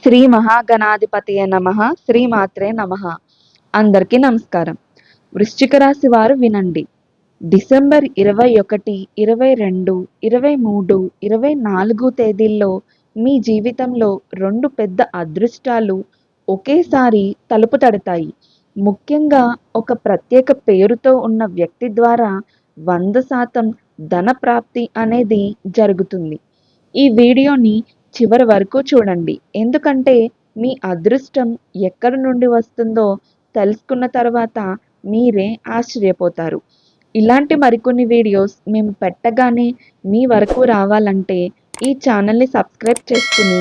శ్రీ మహాగణాధిపతయ నమః. శ్రీమాత్రే నమః. అందరికీ నమస్కారం. వృశ్చిక రాశి వారు వినండి. డిసెంబర్ 21, 22, 23, 24 తేదీల్లో మీ జీవితంలో రెండు పెద్ద అదృష్టాలు ఒకేసారి తలుపు తడతాయి. ముఖ్యంగా ఒక ప్రత్యేక పేరుతో ఉన్న వ్యక్తి ద్వారా 100% ధన ప్రాప్తి అనేది జరుగుతుంది. ఈ వీడియోని చివరి వరకు చూడండి, ఎందుకంటే మీ అదృష్టం ఎక్కడి నుండి వస్తుందో తెలుసుకున్న తర్వాత మీరే ఆశ్చర్యపోతారు. ఇలాంటి మరికొన్ని వీడియోస్ మేము పెట్టగానే మీ వరకు రావాలంటే ఈ ఛానల్ని సబ్స్క్రైబ్ చేసుకుని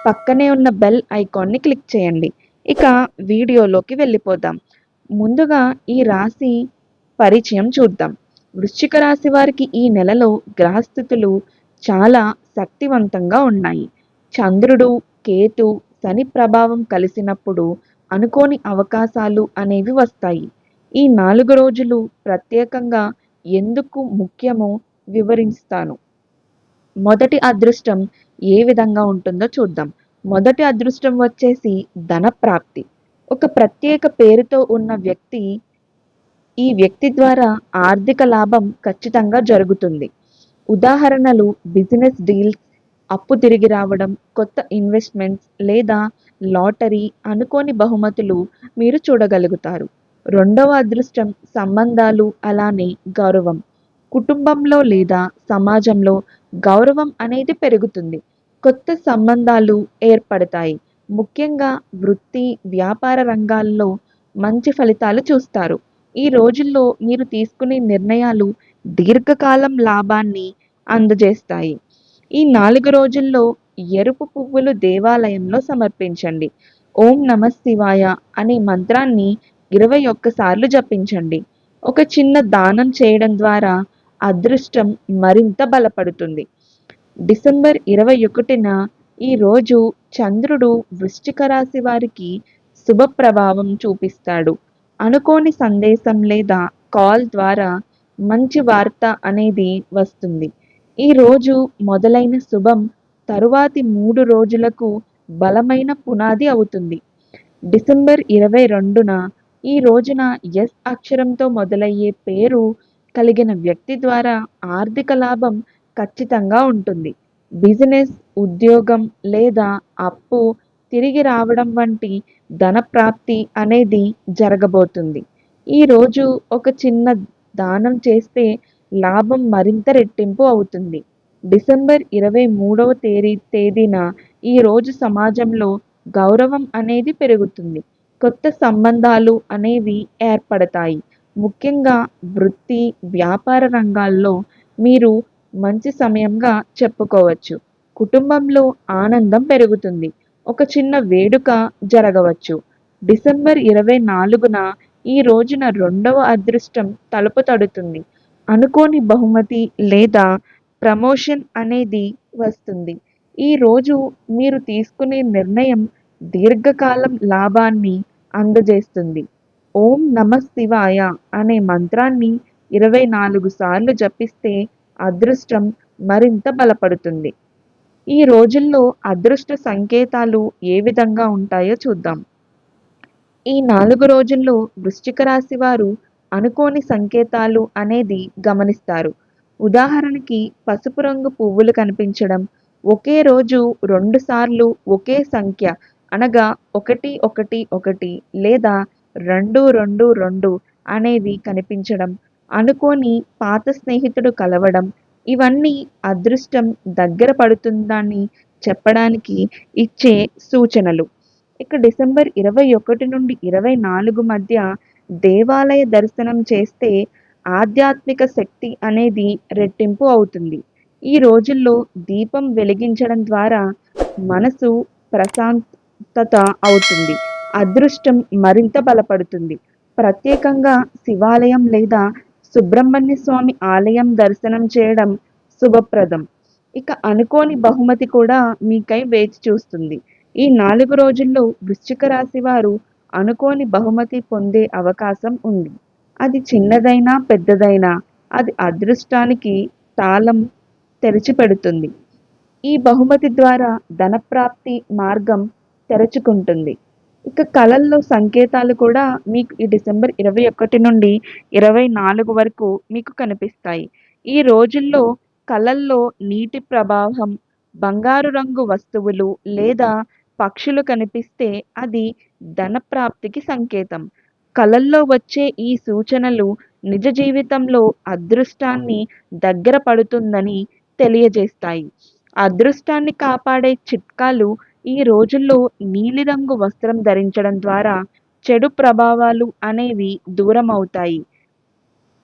పక్కనే ఉన్న బెల్ ఐకాన్ని క్లిక్ చేయండి. ఇక వీడియోలోకి వెళ్ళిపోదాం. ముందుగా ఈ రాశి పరిచయం చూద్దాం. వృశ్చిక రాశి వారికి ఈ నెలలో గ్రహస్థితులు చాలా శక్తివంతంగా ఉన్నాయి. చంద్రుడు, కేతు, శని ప్రభావం కలిసినప్పుడు అనుకోని అవకాశాలు అనేవి వస్తాయి. ఈ 4 రోజులు ప్రత్యేకంగా ఎందుకు ముఖ్యమో వివరిస్తాను. మొదటి అదృష్టం ఏ విధంగా ఉంటుందో చూద్దాం. మొదటి అదృష్టం వచ్చేసి ధన ప్రాప్తి. ఒక ప్రత్యేక పేరుతో ఉన్న వ్యక్తి, ఈ వ్యక్తి ద్వారా ఆర్థిక లాభం ఖచ్చితంగా జరుగుతుంది. ఉదాహరణలు బిజినెస్ డీల్స్, అప్పు తిరిగి రావడం, కొత్త ఇన్వెస్ట్మెంట్స్ లేదా లాటరీ, అనుకోని బహుమతులు మీరు చూడగలుగుతారు. రెండవ అదృష్టం సంబంధాలు, అలానే గౌరవం. కుటుంబంలో లేదా సమాజంలో గౌరవం అనేది పెరుగుతుంది. కొత్త సంబంధాలు ఏర్పడతాయి. ముఖ్యంగా వృత్తి, వ్యాపార రంగాల్లో మంచి ఫలితాలు చూస్తారు. ఈ రోజుల్లో మీరు తీసుకునే నిర్ణయాలు దీర్ఘకాలం లాభాన్ని అందజేస్తాయి. ఈ 4 రోజుల్లో ఎరుపు పువ్వులు దేవాలయంలో సమర్పించండి. ఓం నమః శివాయ అనే మంత్రాన్ని 21 సార్లు జపించండి. ఒక చిన్న దానం చేయడం ద్వారా అదృష్టం మరింత బలపడుతుంది. డిసెంబర్ 21న ఈ రోజు చంద్రుడు వృశ్చిక రాశి వారికి శుభ ప్రభావం చూపిస్తాడు. అనుకోని సందేశం లేదా కాల్ ద్వారా మంచి వార్త అనేది వస్తుంది. ఈ రోజు మొదలైన శుభం తరువాతి 3 రోజులకు బలమైన పునాది అవుతుంది. డిసెంబర్ 22న ఈ రోజున ఎస్ అక్షరంతో మొదలయ్యే పేరు కలిగిన వ్యక్తి ద్వారా ఆర్థిక లాభం ఖచ్చితంగా ఉంటుంది. బిజినెస్, ఉద్యోగం లేదా అప్పు తిరిగి రావడం వంటి ధన ప్రాప్తి అనేది జరగబోతుంది. ఈ రోజు ఒక చిన్న దానం చేస్తే లాభం మరింత రెట్టింపు అవుతుంది. డిసెంబర్ 23వ తేదీన ఈ రోజు సమాజంలో గౌరవం అనేది పెరుగుతుంది. కొత్త సంబంధాలు అనేవి ఏర్పడతాయి. ముఖ్యంగా వృత్తి, వ్యాపార రంగాల్లో మీరు మంచి సమయంగా చెప్పుకోవచ్చు. కుటుంబంలో ఆనందం పెరుగుతుంది. ఒక చిన్న వేడుక జరగవచ్చు. డిసెంబర్ 24న ఈ రోజున రెండవ అదృష్టం తలుపు తడుతుంది. అనుకోని బహుమతి లేదా ప్రమోషన్ అనేది వస్తుంది. ఈ రోజు మీరు తీసుకునే నిర్ణయం దీర్ఘకాలం లాభాన్ని అందజేస్తుంది. ఓం నమః శివాయ అనే మంత్రాన్ని 24 సార్లు జపిస్తే అదృష్టం మరింత బలపడుతుంది. ఈ రోజుల్లో అదృష్ట సంకేతాలు ఏ విధంగా ఉంటాయో చూద్దాం. ఈ 4 రోజుల్లో వృశ్చిక రాశి వారు అనుకోని సంకేతాలు అనేది గమనిస్తారు. ఉదాహరణకి పసుపు రంగు పువ్వులు కనిపించడం, ఒకే రోజు 2 సార్లు ఒకే సంఖ్య అనగా 111 లేదా 222 అనేవి కనిపించడం, అనుకోని పాత స్నేహితుడు కలవడం, ఇవన్నీ అదృష్టం దగ్గర పడుతుందని చెప్పడానికి ఇచ్చే సూచనలు. ఇక డిసెంబర్ 21 నుండి 24 మధ్య దేవాలయ దర్శనం చేస్తే ఆధ్యాత్మిక శక్తి అనేది రెట్టింపు అవుతుంది. ఈ రోజుల్లో దీపం వెలిగించడం ద్వారా మనసు ప్రశాంతత అవుతుంది. అదృష్టం మరింత బలపడుతుంది. ప్రత్యేకంగా శివాలయం లేదా సుబ్రహ్మణ్య స్వామి ఆలయం దర్శనం చేయడం శుభప్రదం. ఇక అనుకోని బహుమతి కూడా మీకై వేచి చూస్తుంది. ఈ 4 రోజుల్లో వృశ్చిక రాశి వారు అనుకోని బహుమతి పొందే అవకాశం ఉంది. అది చిన్నదైనా పెద్దదైనా అది అదృష్టానికి తాళం తెరిచిపెడుతుంది. ఈ బహుమతి ద్వారా ధనప్రాప్తి మార్గం తెరుచుకుంటుంది. ఇక కళల్లో సంకేతాలు కూడా మీకు ఈ డిసెంబర్ 21 నుండి 24 వరకు మీకు కనిపిస్తాయి. ఈ రోజుల్లో కళల్లో నీటి ప్రభావం, బంగారు రంగు వస్తువులు లేదా పక్షులు కనిపిస్తే అది ధనప్రాప్తికి సంకేతం. కళల్లో వచ్చే ఈ సూచనలు నిజ జీవితంలో అదృష్టాన్ని దగ్గర పడుతుందని తెలియజేస్తాయి. అదృష్టాన్ని కాపాడే చిట్కాలు ఈ రోజుల్లో నీలిరంగు వస్త్రం ధరించడం ద్వారా చెడు ప్రభావాలు అనేవి దూరమవుతాయి.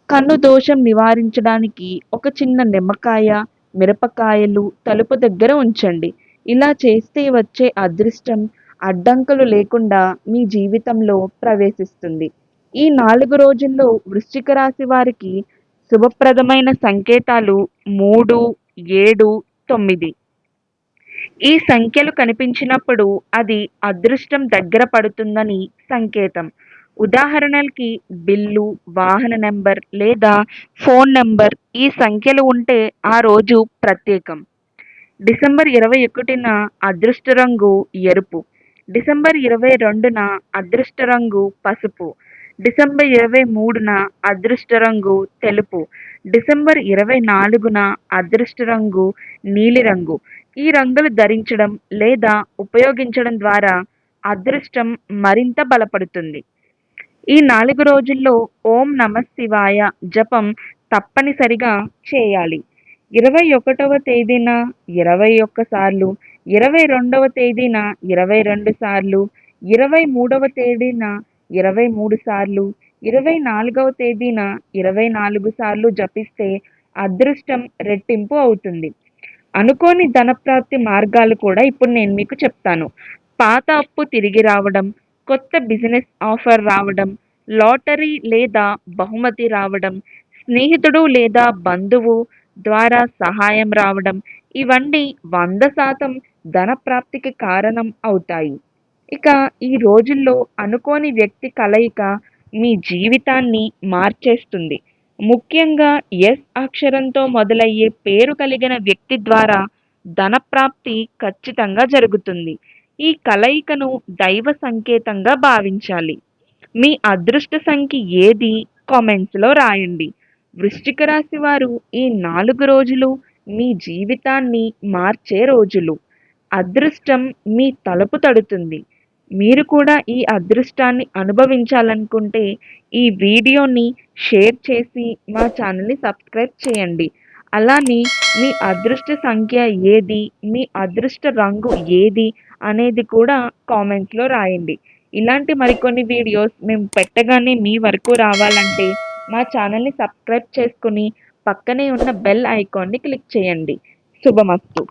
కన్ను దోషం నివారించడానికి ఒక చిన్న నిమ్మకాయ, మిరపకాయలు తలుపు దగ్గర ఉంచండి. ఇలా చేస్తే వచ్చే అదృష్టం అడ్డంకులు లేకుండా మీ జీవితంలో ప్రవేశిస్తుంది. ఈ 4 రోజుల్లో వృశ్చిక రాశి వారికి శుభప్రదమైన సంకేతాలు 3, 7, 9. ఈ సంఖ్యలు కనిపించినప్పుడు అది అదృష్టం దగ్గర పడుతుందని సంకేతం. ఉదాహరణకి బిల్లు, వాహన నెంబర్ లేదా ఫోన్ నెంబర్ ఈ సంఖ్యలు ఉంటే ఆ రోజు ప్రత్యేకం. డిసెంబర్ 21న అదృష్ట రంగు ఎరుపు. డిసెంబర్ 22న అదృష్ట రంగు పసుపు. డిసెంబర్ 23న అదృష్ట రంగు తెలుపు. డిసెంబర్ 24న అదృష్ట రంగు నీలిరంగు. ఈ రంగులు ధరించడం లేదా ఉపయోగించడం ద్వారా అదృష్టం మరింత బలపడుతుంది. ఈ 4 రోజుల్లో ఓం నమఃశివాయ జపం తప్పనిసరిగా చేయాలి. 21వ తేదీన 21 సార్లు, 22వ తేదీన 22 సార్లు, 23వ తేదీన 23 సార్లు, 24వ తేదీన 24 సార్లు జపిస్తే అదృష్టం రెట్టింపు అవుతుంది. అనుకోని ధనప్రాప్తి మార్గాలు కూడా ఇప్పుడు నేను మీకు చెప్తాను. పాత అప్పు తిరిగి రావడం, కొత్త బిజినెస్ ఆఫర్ రావడం, లాటరీ లేదా బహుమతి రావడం, స్నేహితుడు లేదా బంధువు ద్వారా సహాయం రావడం, ఇవన్నీ 100% ధనప్రాప్తికి కారణం అవుతాయి. ఇక ఈ రోజుల్లో అనుకోని వ్యక్తి కలయిక మీ జీవితాన్ని మార్చేస్తుంది. ముఖ్యంగా ఎస్ అక్షరంతో మొదలయ్యే పేరు కలిగిన వ్యక్తి ద్వారా ధనప్రాప్తి ఖచ్చితంగా జరుగుతుంది. ఈ కలయికను దైవ సంకేతంగా భావించాలి. మీ అదృష్ట సంఖ్య ఏది కామెంట్స్లో రాయండి. వృశ్చిక రాశి వారు ఈ 4 రోజులు మీ జీవితాన్ని మార్చే రోజులు. అదృష్టం మీ తలుపు తడుతుంది. మీరు కూడా ఈ అదృష్టాన్ని అనుభవించాలనుకుంటే ఈ వీడియోని షేర్ చేసి మా ఛానల్ని సబ్స్క్రైబ్ చేయండి. అలానే మీ అదృష్ట సంఖ్య ఏది, మీ అదృష్ట రంగు ఏది అనేది కూడా కామెంట్స్లో రాయండి. ఇలాంటి మరికొన్ని వీడియోస్ మేము పెట్టగానే మీ వరకు రావాలంటే మా ఛానల్ని సబ్స్క్రైబ్ చేసుకుని పక్కనే ఉన్న బెల్ ఐకాన్ని క్లిక్ చేయండి. శుభమస్తు.